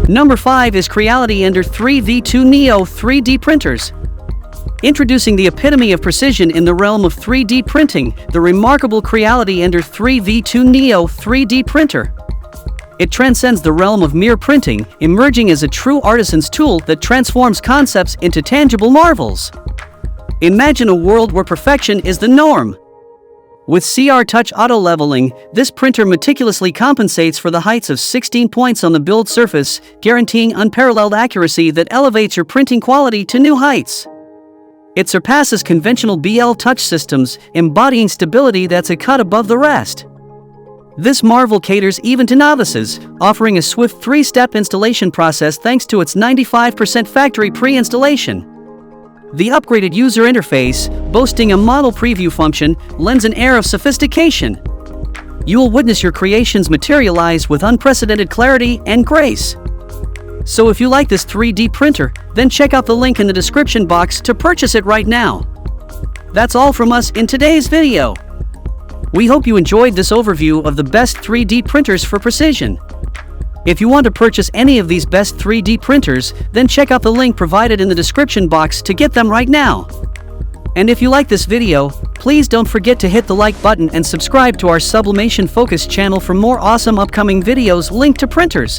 Number 5 is Creality Ender 3v2 Neo 3D printers. Introducing the epitome of precision in the realm of 3D printing, the remarkable Creality Ender 3v2 Neo 3D printer. It transcends the realm of mere printing, emerging as a true artisan's tool that transforms concepts into tangible marvels. Imagine a world where perfection is the norm. With CR Touch auto leveling, this printer meticulously compensates for the heights of 16 points on the build surface, guaranteeing unparalleled accuracy that elevates your printing quality to new heights. It surpasses conventional BL touch systems, embodying stability that's a cut above the rest. This marvel caters even to novices, offering a swift 3-step installation process thanks to its 95% factory pre-installation. The upgraded user interface, boasting a model preview function, lends an air of sophistication. You will witness your creations materialize with unprecedented clarity and grace. So if you like this 3D printer, then check out the link in the description box to purchase it right now. That's all from us in today's video. We hope you enjoyed this overview of the best 3D printers for precision. If you want to purchase any of these best 3D printers, then check out the link provided in the description box to get them right now. And if you like this video, please don't forget to hit the like button and subscribe to our sublimation focused channel for more awesome upcoming videos linked to printers.